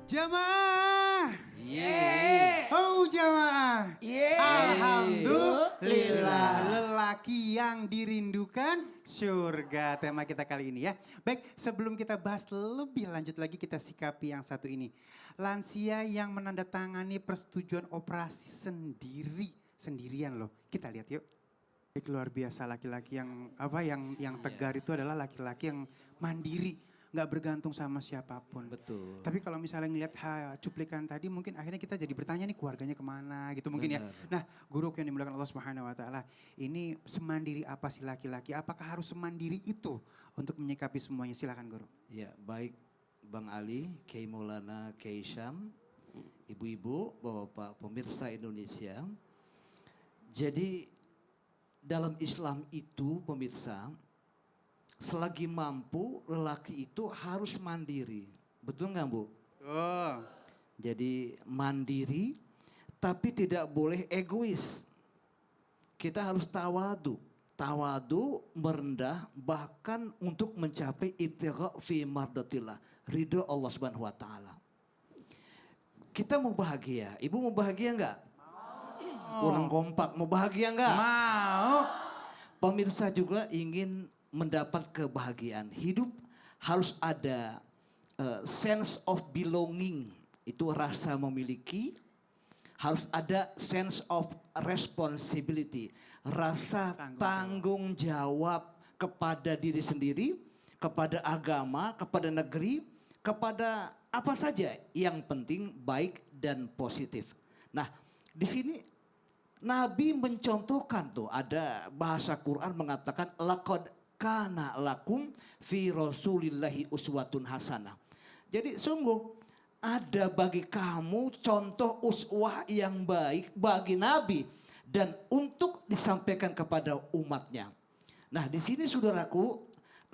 Jamaah. Yeay. Oh jamaah. Yeay. Alhamdulillah. Lelaki yang dirindukan surga. Tema kita kali ini ya. Baik, sebelum kita bahas lebih lanjut lagi, kita sikapi yang satu ini. Lansia yang menandatangani persetujuan operasi sendirian loh. Kita lihat yuk. Baik, luar biasa, laki-laki yang tegar itu adalah laki-laki yang mandiri, nggak bergantung sama siapapun. Betul. Tapi kalau misalnya ngelihat cuplikan tadi, mungkin akhirnya kita jadi bertanya nih keluarganya kemana gitu mungkin ya. Benar. Nah, guru yang dimuliakan Allah Subhanahu Wa Taala, ini semandiri apa sih laki-laki? Apakah harus semandiri itu untuk menyikapi semuanya? Silakan guru. Ya, baik Bang Ali, Kiai Maulana, Kiai Syam, ibu-ibu, bapak-bapak pemirsa Indonesia. Jadi dalam Islam itu pemirsa, selagi mampu lelaki itu harus mandiri. Betul nggak Bu? Oh. Jadi mandiri tapi tidak boleh egois. Kita harus tawadu. Tawadu merendah bahkan untuk mencapai ibtigha fi mardatillah. Ridho Allah Subhanahu wa taala. Kita mau bahagia. Ibu mau bahagia enggak? Kurang kompak. Mau bahagia enggak? Mau. Pemirsa juga ingin mendapat kebahagiaan. Hidup harus ada sense of belonging. Itu rasa memiliki. Harus ada sense of responsibility. Rasa tanggung jawab kepada diri sendiri, kepada agama, kepada negeri, kepada apa saja yang penting baik dan positif. Nah, di sini Nabi mencontohkan tuh, ada bahasa Quran mengatakan laqad kana lakum fi rasulillahi uswatun hasanah. Jadi sungguh ada bagi kamu contoh uswah yang baik bagi Nabi dan untuk disampaikan kepada umatnya. Nah, di sini saudaraku,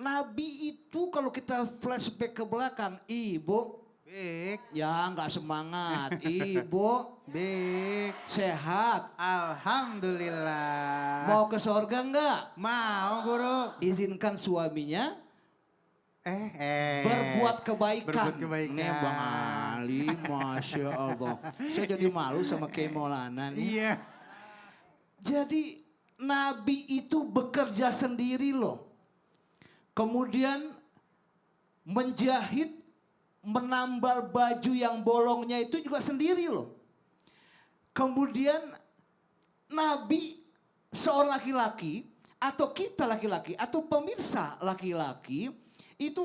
Nabi itu kalau kita flashback ke belakang, Ibu Baik. ya nggak semangat, Ibu Baik. sehat. Alhamdulillah. Mau ke sorga enggak? Mau guru. Izinkan suaminya berbuat Berbuat kebaikan. kebaikan. Nih Bang Ali, Masya Allah. Saya jadi malu sama Kiai Maulana nih. Iya. Jadi Nabi itu bekerja sendiri loh. Kemudian menjahit, menambal baju yang bolongnya itu juga sendiri loh. Kemudian Nabi seorang laki-laki atau kita laki-laki atau pemirsa laki-laki itu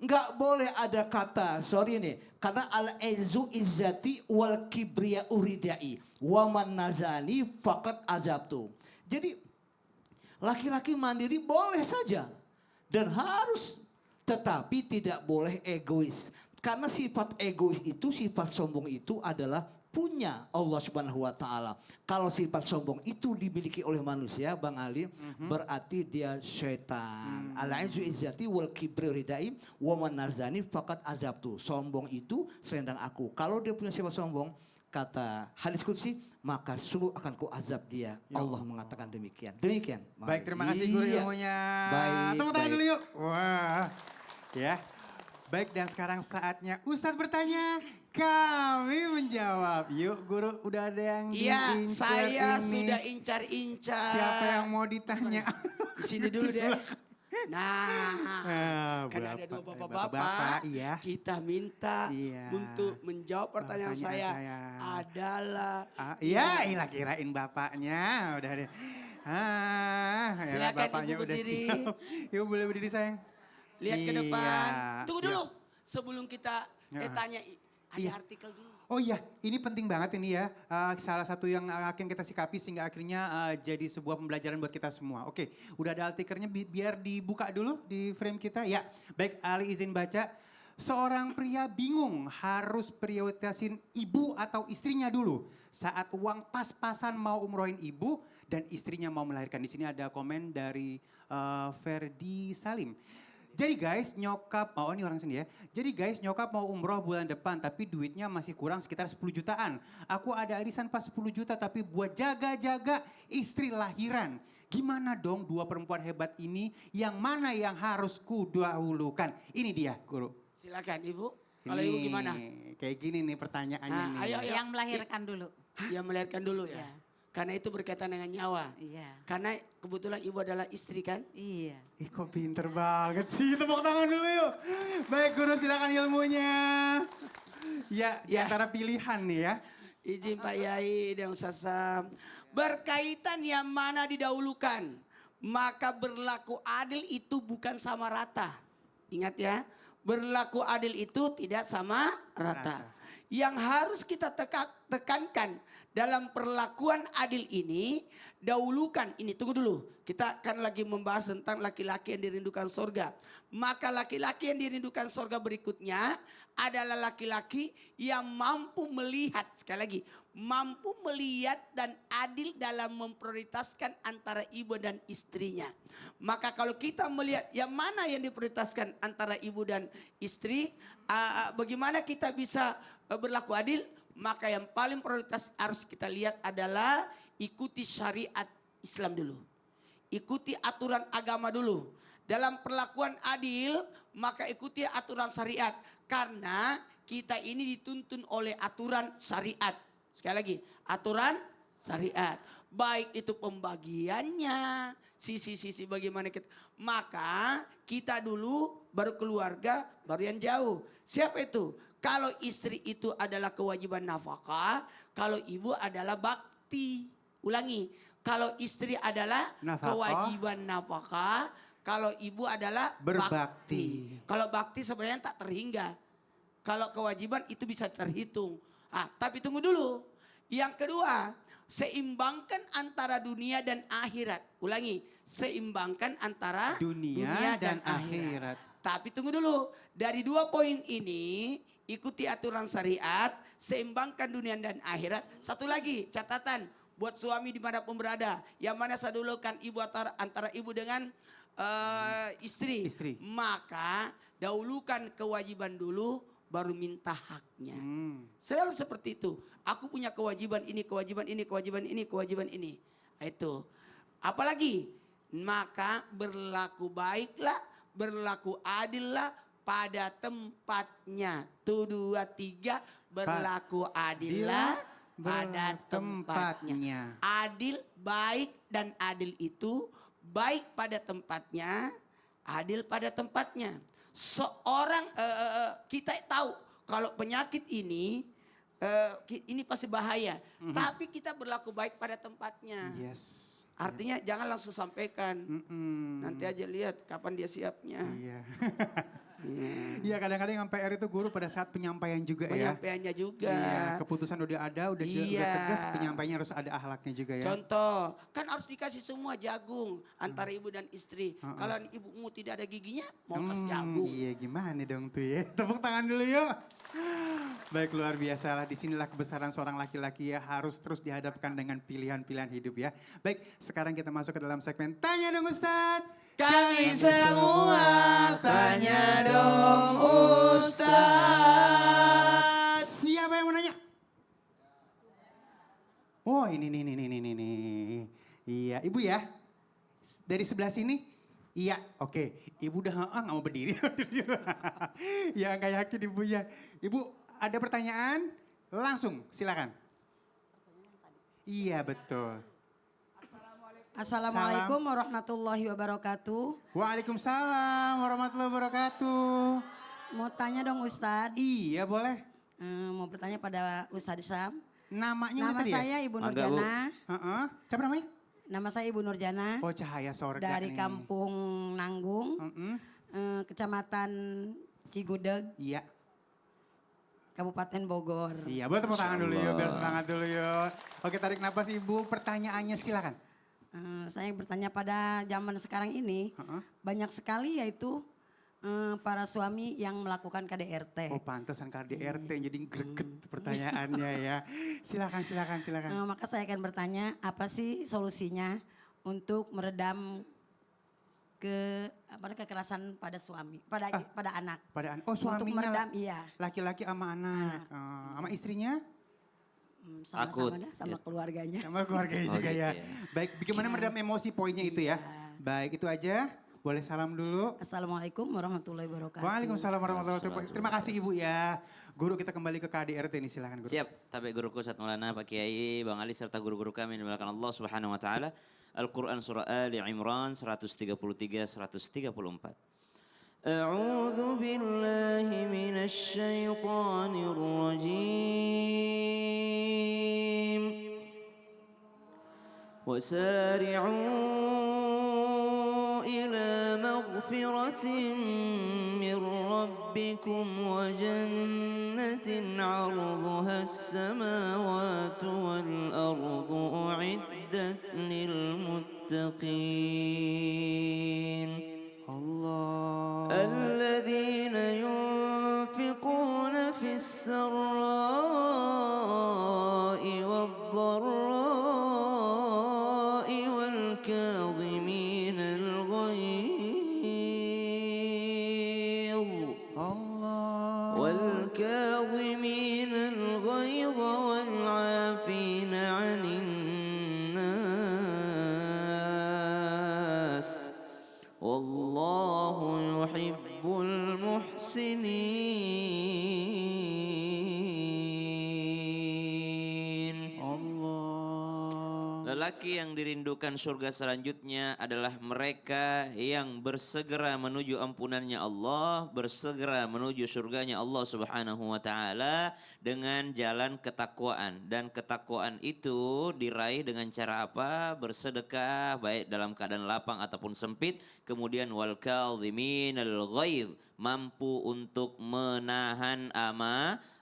nggak boleh ada kata sorry nih karena al-izu izzati wal kibriya uridai wa man nazani faqad azabtu. Jadi laki-laki mandiri boleh saja dan harus, tetapi tidak boleh egois. Karena sifat egois itu, sifat sombong itu adalah punya Allah Subhanahu wa taala. Kalau sifat sombong itu dimiliki oleh manusia, Bang Ali, berarti dia setan. Al-izu izzati wal kibri ridai wa man nazani faqad azabtu. Sombong itu selendang aku. Kalau dia punya sifat sombong, kata hadis qudsi, maka sungguh akan ku azab dia. Ya Allah mengatakan demikian. Demikian. Baik, terima kasih guru Iya. ilmunya. Baik, Tepuk tangan baik. dulu yuk. Wah. Ya. Baik, dan sekarang saatnya Ustadz bertanya, kami menjawab. Yuk guru, udah ada yang Iya, diincar saya ini. sudah incar-incar. Siapa yang mau ditanya? Di sini dulu deh. Nah, kan ada dua bapak-bapak. Iya. Kita minta Iya. untuk menjawab pertanyaan saya adalah. Iya, ilah kirain bapaknya. Udah deh. Ya, Silakan bapaknya Ibu udah berdiri. siap. Yuk boleh berdiri sayang. Lihat ke Iya, depan. Tunggu iya. dulu. Sebelum kita tanya, ada Iya. artikel dulu. Oh iya, ini penting banget ini ya. Salah satu yang akan kita sikapi sehingga akhirnya jadi sebuah pembelajaran buat kita semua. Oke, udah ada artikelnya biar dibuka dulu di frame kita. Ya, baik Ali izin baca. Seorang pria bingung harus prioritasin ibu atau istrinya dulu. Saat uang pas-pasan mau umrohin ibu dan istrinya mau melahirkan. Di sini ada komen dari Ferdi Salim. Jadi guys nyokap, oh ini orang sini ya. Jadi guys nyokap mau umroh bulan depan tapi duitnya masih kurang sekitar 10 jutaan. Aku ada arisan pas 10 juta tapi buat jaga-jaga istri lahiran. Gimana dong dua perempuan hebat ini yang mana yang harus kudahulukan? Ini dia guru. Silakan Ibu. Kalau ibu gimana? Kayak gini nih pertanyaannya Nah, nih. ayo, ayo. Yang melahirkan dulu. Yang melahirkan dulu ya. Iya. Karena itu berkaitan dengan nyawa. Iya. Karena kebetulan ibu adalah istri kan. Iya. Ih kok pinter banget sih, tepuk tangan dulu yuk. Baik guru silakan ilmunya. Ya, di Ya. antara pilihan nih ya. Izin Pak Yai dan Ustaz Sam. Berkaitan yang mana didahulukan. Maka berlaku adil itu bukan sama rata. Ingat ya. Berlaku adil itu tidak sama rata. Yang harus kita tekankan dalam perlakuan adil ini, dahulukan, ini tunggu dulu. Kita akan lagi membahas tentang laki-laki yang dirindukan surga. Maka laki-laki yang dirindukan surga berikutnya adalah laki-laki yang mampu melihat, sekali lagi, mampu melihat dan adil dalam memprioritaskan antara ibu dan istrinya. Maka kalau kita melihat yang mana yang diprioritaskan antara ibu dan istri, bagaimana kita bisa berlaku adil, maka yang paling prioritas harus kita lihat adalah ikuti syariat Islam dulu. Ikuti aturan agama dulu. Dalam perlakuan adil, maka ikuti aturan syariat. Karena kita ini dituntun oleh aturan syariat. Sekali lagi, aturan syariat. Baik itu pembagiannya, sisi-sisi bagaimana kita. Maka kita dulu baru keluarga, baru yang jauh. Siapa itu? Kalau istri itu adalah kewajiban nafkah, kalau ibu adalah bakti. Ulangi, kalau istri adalah Nafkah. kewajiban nafkah, kalau ibu adalah Berbakti. Kalau bakti sebenarnya tak terhingga. Kalau kewajiban itu bisa terhitung. Tapi tunggu dulu. Yang kedua, seimbangkan antara dunia dan akhirat. Ulangi, seimbangkan antara Dunia dan akhirat. Tapi tunggu dulu, dari 2 poin ini, ikuti aturan syariat, seimbangkan dunia dan akhirat. Satu lagi, catatan buat suami dimanapun berada. Yang mana saya dulukan ibu antara ibu dengan istri. Maka dahulukan kewajiban dulu, baru minta haknya. Selalu seperti itu. Aku punya kewajiban ini, kewajiban ini, kewajiban ini, kewajiban ini. Itu. Apalagi, maka berlaku baiklah, berlaku adillah pada tempatnya. 1, 2, 3, berlaku adillah pada tempatnya. Adil, baik dan adil itu baik pada tempatnya, adil pada tempatnya. Seorang kita tahu kalau penyakit ini pasti bahaya, tapi kita berlaku baik pada tempatnya. Yes. Artinya jangan langsung sampaikan. Nanti aja lihat kapan dia siapnya. Iya. Iya kadang-kadang yang PR itu guru pada saat penyampaian juga ya. Penyampaiannya juga. Iya, keputusan udah ada, udah tegas, penyampaiannya harus ada akhlaknya juga ya. Contoh, kan harus dikasih semua jagung antara ibu dan istri. Kalau ibumu tidak ada giginya, mau kasih jagung. Iya gimana dong tuh ya. Tepuk tangan dulu yuk. Baik luar biasa lah, disinilah kebesaran seorang laki-laki ya, harus terus dihadapkan dengan pilihan-pilihan hidup ya. Baik, sekarang kita masuk ke dalam segmen Tanya Dong Ustadz. Kami semua tanya dong Ustaz. Siapa yang mau nanya? Oh ini nih. Iya, ibu ya. Dari sebelah sini. Iya, oke. Ibu udah nggak mau berdiri. Ya nggak yakin ibunya. Ibu ada pertanyaan? Langsung silakan. Iya betul. Assalamualaikum warahmatullahi wabarakatuh. Waalaikumsalam warahmatullahi wabarakatuh. Mau tanya dong Ustadz. Iya boleh. Mau bertanya pada Ustadz Sam. Namanya Nama tadi saya ya? Ibu Nurjana. Siapa namanya? Nama saya Ibu Nurjana. Oh Cahaya Sorga Dari nih. Kampung Nanggung, Kecamatan Cigudeg, Iya. Kabupaten Bogor. Iya, boleh tepuk tangan dulu yuk, biar semangat dulu yuk. Oke, tarik napas Ibu, pertanyaannya silakan. Saya bertanya pada zaman sekarang ini, banyak sekali yaitu para suami yang melakukan KDRT. Oh pantesan KDRT jadi greget pertanyaannya ya. Silakan. Maka saya akan bertanya, apa sih solusinya untuk meredam kekerasan pada suami, pada anak. Oh suaminya untuk meredam, iya. Laki-laki sama anak. Sama istrinya? Sama-sama sama keluarganya. Sama keluarganya juga gitu ya. ya. Baik, bagaimana meredam emosi poinnya itu ya. Baik, itu aja. Boleh salam dulu. Assalamualaikum warahmatullahi wabarakatuh. Waalaikumsalam warahmatullahi wabarakatuh. Terima kasih Ibu ya. Guru kita kembali ke KDRT nih, silakan Guru. Siap, tapi guruku Ustaz Maulana, Pak Kiai, Bang Ali serta guru-guru kami yang dimuliakan Allah Subhanahu wa taala. Al-Qur'an surah Ali Imran 133 134. A'udzu billahi minasy syaithanir rajim. وسارعوا إلى مغفرة من ربكم وجنة عرضها السماوات والأرض أعدت للمتقين Allah. الذين ينفقون في السراء والضراء والكاظمين الغيظ والكاظمين الغيظ والعافين عن الناس والله يحب المحسنين. Lelaki yang dirindukan surga selanjutnya adalah mereka yang bersegera menuju ampunannya Allah, bersegera menuju surganya Allah Subhanahu wa taala dengan jalan ketakwaan, dan ketakwaan itu diraih dengan cara apa? Bersedekah baik dalam keadaan lapang ataupun sempit, kemudian wal kadhiminal ghaidh, mampu untuk menahan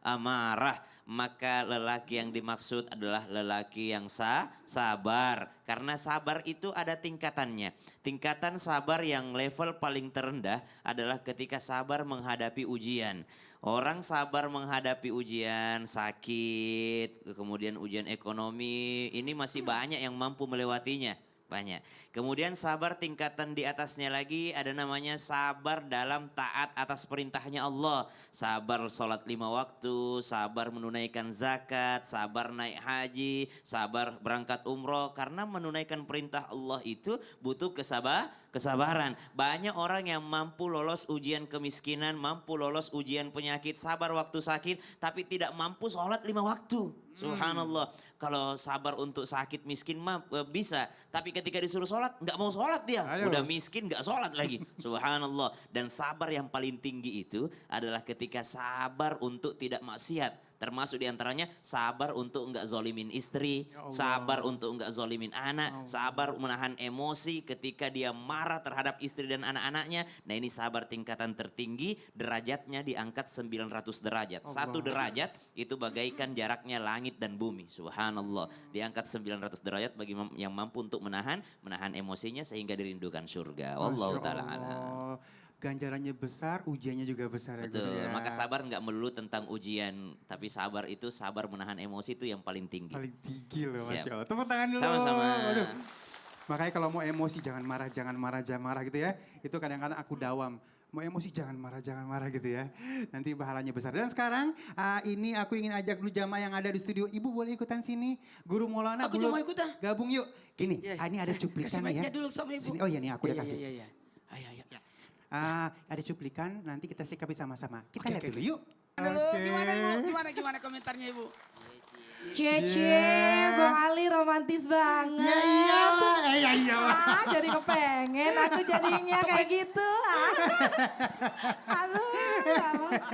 amarah. Maka lelaki yang dimaksud adalah lelaki yang sabar. Karena sabar itu ada tingkatannya. Tingkatan sabar yang level paling terendah adalah ketika sabar menghadapi ujian. Orang sabar menghadapi ujian, sakit, kemudian ujian ekonomi, ini masih banyak yang mampu melewatinya. Banyak. Kemudian sabar tingkatan di atasnya lagi ada namanya sabar dalam taat atas perintahnya Allah. Sabar sholat 5 waktu, sabar menunaikan zakat, sabar naik haji, sabar berangkat umroh. Karena menunaikan perintah Allah itu butuh kesabaran. Banyak orang yang mampu lolos ujian kemiskinan, mampu lolos ujian penyakit, sabar waktu sakit, tapi tidak mampu sholat 5 waktu. Subhanallah. Kalau sabar untuk sakit miskin mah bisa, tapi ketika disuruh sholat nggak mau sholat dia. Aduh. Udah miskin nggak sholat lagi. Subhanallah. Dan sabar yang paling tinggi itu adalah ketika sabar untuk tidak maksiat. Termasuk diantaranya sabar untuk enggak zolimin istri, Ya Allah. sabar untuk enggak zolimin anak, sabar menahan emosi ketika dia marah terhadap istri dan anak-anaknya. Nah ini sabar tingkatan tertinggi, derajatnya diangkat 900 derajat. Satu derajat itu bagaikan jaraknya langit dan bumi. Subhanallah. Diangkat 900 derajat bagi yang mampu untuk menahan emosinya sehingga dirindukan surga. Wallahu Masya ta'ala Allah. alam. Ganjarannya besar, ujiannya juga besar ya Guru Betul, ya. maka sabar nggak melulu tentang ujian, tapi sabar itu sabar menahan emosi itu yang paling tinggi. Paling tinggi loh, Siap. Masya Allah. Tepuk tangan dulu. Sama-sama. Aduh. Makanya kalau mau emosi jangan marah gitu ya. Itu kadang-kadang aku dawam. Mau emosi jangan marah gitu ya. Nanti pahalanya besar. Dan sekarang ini aku ingin ajak dulu jamaah yang ada di studio. Ibu boleh ikutan sini. Guru Maulana Aku juga mau ikutan. gabung yuk. Gini, Ya. ini ada cuplikan Kasih nih ya. mic-nya dulu sama ibu. Sini. Oh iya nih aku udah kasih. Iya. Ayo. Ada cuplikan, nanti kita sikapi sama-sama. Kita Oke, lihat oke, dulu yuk. Dulu Oke. gimana ibu? Gimana komentarnya ibu? Cie, Bang Ali romantis banget. Ya iya tuh. Iya. Jadi kepengen aku jadinya kayak gitu. Aduh.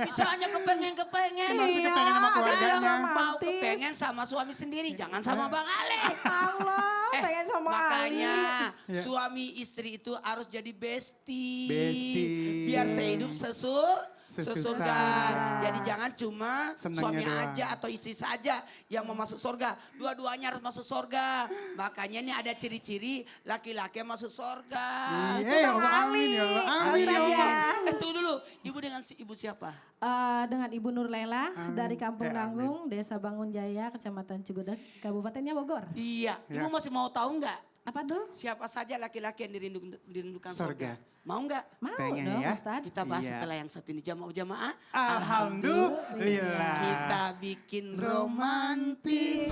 Bisa hanya kepengen. Maksudnya kepengen sama keluarganya. Kalau mau romantis. kepengen sama suami sendiri, jangan sama Bang Ale. Allah, pengen sama Makanya Ya. suami istri itu harus jadi bestie. Bestie. Biar sehidup sesurga. Sesurga. Jadi jangan cuma Senangnya suami doang. aja atau istri saja yang mau masuk surga. Dua-duanya harus masuk surga. Makanya ini ada ciri-ciri laki-laki yang masuk surga. Iya, ya Allah, amin ya Allah. Amin ya Allah. Tunggu dulu, ibu dengan ibu siapa? Dengan Ibu Nur Lela dari Kampung Amin. Nanggung, Desa Bangun Jaya, Kecamatan Cigudeg, Kabupatennya Bogor. Iya, ibu masih mau tahu nggak? Apa tuh? Siapa saja laki-laki yang dirindukan Surga. surga? Mau nggak? Mau Pengen dong ya? Ustadz. Kita bahas Iya. setelah yang satu ini jamaah. Alhamdulillah. Kita bikin romantis.